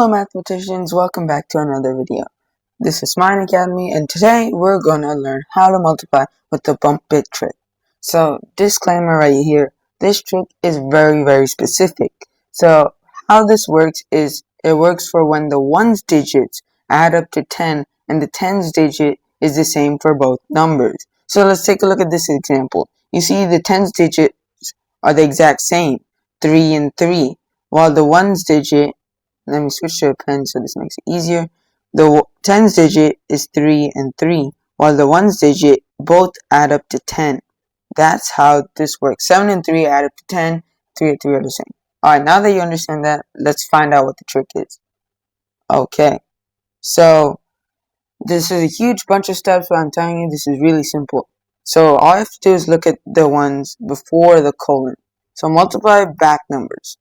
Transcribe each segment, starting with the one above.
Hello mathematicians, welcome back to another video. This is Smyan Academy, and today we're gonna learn how to multiply with the bump bit trick. So, disclaimer right here, this trick is very specific. So, how this works is, it works for when the ones digits add up to 10 and the tens digit is the same for both numbers. So let's take a look at this example. You see the tens digits are the exact same, 3 and 3, while the ones digit, let me switch to a pen so this makes it easier. The tens digit is 3 and 3, while the ones digit both add up to 10. That's how this works. 7 and 3 add up to 10, 3 and 3 are the same. Alright, now that you understand that, let's find out what the trick is. Okay, so this is a huge bunch of steps, but I'm telling you this is really simple. So all I have to do is look at the ones before the colon. So multiply back numbers,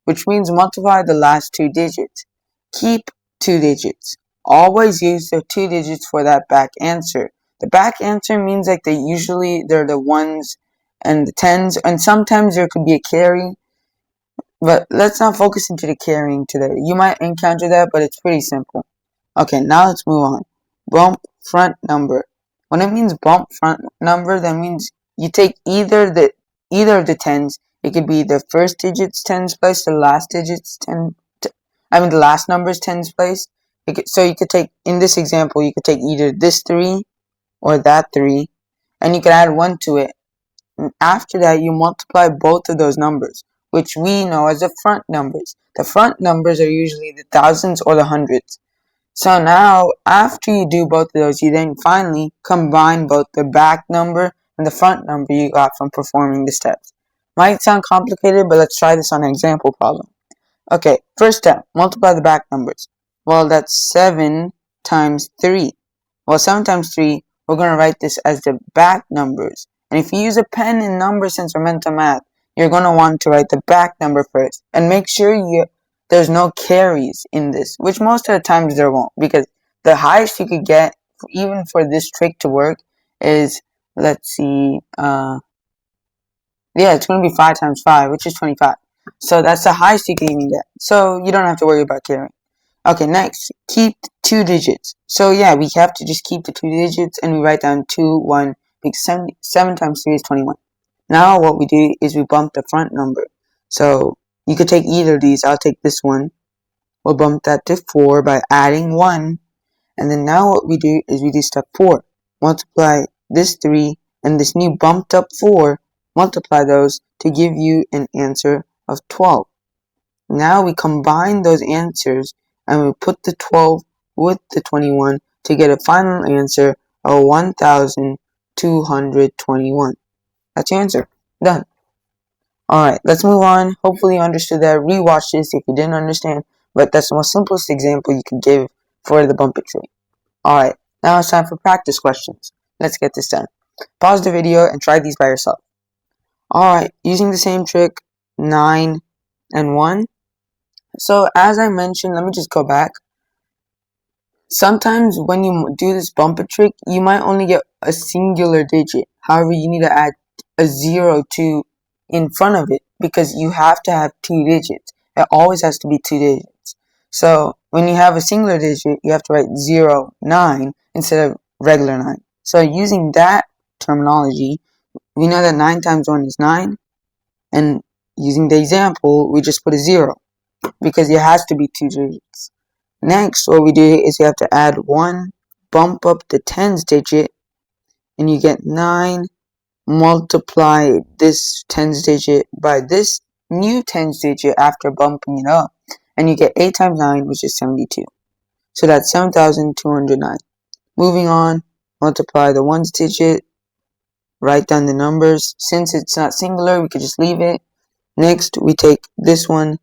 which means multiply the last two digits. Keep 2 digits. Always use the 2 digits for that back answer. The back answer means like they're the ones and the tens, and sometimes there could be a carry, but let's not focus into the carrying today. You might encounter that, but it's pretty simple. Okay, now let's move on. Bump front number. When it means bump front number, that means you take either of the tens. It could be the first digit's tens place, the last digit's the last number's tens place. So you could take, in this example, you could take either this 3 or that 3, and you could add 1 to it. And after that, you multiply both of those numbers, which we know as the front numbers. The front numbers are usually the thousands or the hundreds. So now, after you do both of those, you then finally combine both the back number and the front number you got from performing the steps. Might sound complicated, but let's try this on an example problem. Okay, first step, multiply the back numbers. Well, that's 7 times 3. Well, 7 times 3, we're going to write this as the back numbers. And if you use a pen and numbers since we're meant to math, you're going to want to write the back number first. And make sure there's no carries in this, which most of the times there won't, because the highest you could get, even for this trick to work, is, let's see, it's going to be 5 times 5, which is 25. So that's the highest you can even get. So you don't have to worry about carrying. Okay, next, keep 2 digits. So yeah, we have to just keep the 2 digits, and we write down 2, 1, because 7 times 3 is 21. Now what we do is we bump the front number. So you could take either of these. I'll take this one. We'll bump that to 4 by adding 1. And then now what we do is we do step 4. Multiply this 3 and this new bumped up 4. Multiply those to give you an answer of 12. Now we combine those answers and we put the 12 with the 21 to get a final answer of 1,221. That's your answer. Done. Alright, let's move on. Hopefully you understood that. Rewatch this if you didn't understand, but that's the most simplest example you could give for the bump it trick. Alright, now it's time for practice questions. Let's get this done. Pause the video and try these by yourself. Alright, using the same trick, 9 and 1. So as I mentioned, let me just go back. Sometimes when you do this bump it trick, you might only get a singular digit. However, you need to add a 0 to in front of it, because you have to have 2 digits. It always has to be 2 digits. So when you have a singular digit, you have to write 0, 9 instead of regular 9. So using that terminology, we know that 9 times 1 is 9, and using the example, we just put a 0, because it has to be 2 digits. Next, what we do is you have to add 1, bump up the tens digit, and you get 9, multiply this tens digit by this new tens digit after bumping it up, and you get 8 times 9, which is 72. So that's 7,209. Moving on, multiply the ones digit, write down the numbers. Since it's not singular, we could just leave it. Next, we take this one,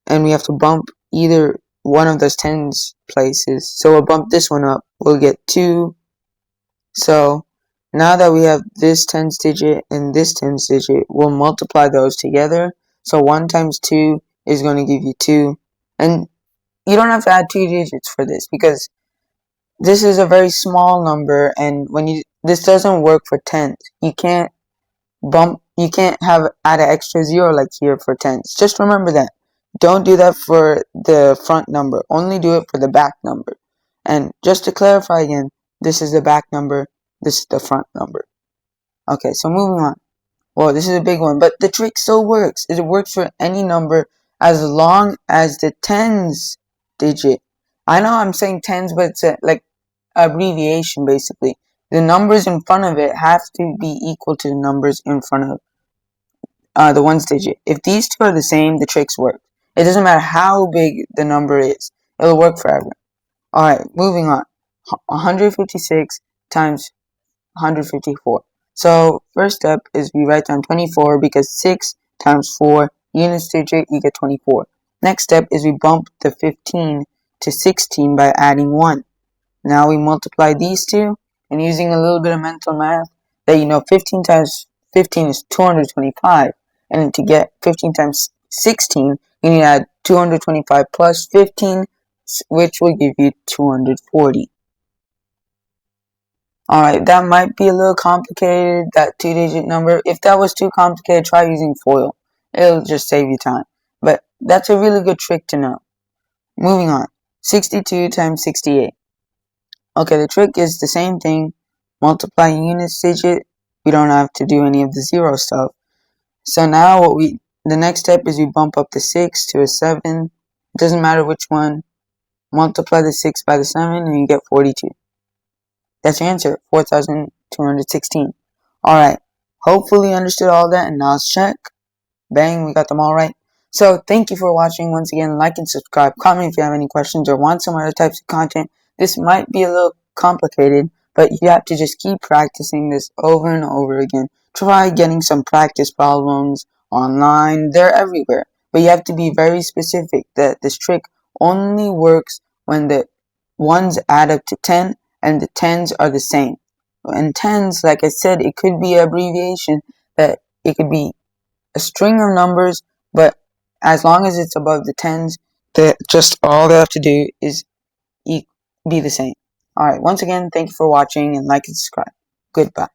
and we have to bump either one of those tens places. So we'll bump this one up. We'll get 2. So now that we have this tens digit and this tens digit, we'll multiply those together. So 1 times 2 is going to give you 2. And you don't have to add 2 digits for this, because this is a very small number, and this doesn't work for tens. You can't add an extra 0 like here for tens. Just remember that. Don't do that for the front number. Only do it for the back number. And just to clarify again, this is the back number, this is the front number. Okay, so moving on. Well, this is a big one, but the trick still works. It works for any number as long as the tens digit. I know I'm saying tens, but it's like abbreviation basically. The numbers in front of it have to be equal to the numbers in front of the ones digit. If these two are the same, the tricks work. It doesn't matter how big the number is. It'll work forever. Alright, moving on. 156 times 154. So first step is we write down 24 because 6 times 4 units digit, you get 24. Next step is we bump the 15 to 16 by adding 1. Now we multiply these two, and using a little bit of mental math, that 15 times 15 is 225, and to get 15 times 16, you need to add 225 plus 15, which will give you 240. Alright, that might be a little complicated, that 2-digit number. If that was too complicated, try using FOIL. It'll just save you time. But that's a really good trick to know. Moving on. 62 times 68. Okay, the trick is the same thing. Multiply units digit. We don't have to do any of the zero stuff. So now the next step is we bump up the 6 to a 7. It doesn't matter which one. Multiply the 6 by the 7 and you get 42. That's your answer, 4,216. Alright, hopefully you understood all that, and now let's check. Bang, we got them all right. So thank you for watching. Once again, like and subscribe. Comment if you have any questions or want some other types of content. This might be a little complicated, but you have to just keep practicing this over and over again. Try getting some practice problems online. They're everywhere. But you have to be very specific that this trick only works when the ones add up to 10 and the tens are the same. And tens, like I said, it could be an abbreviation, that it could be a string of numbers, but as long as it's above the tens, just all they have to do is be the same. Alright, once again, thank you for watching, and like and subscribe. Goodbye.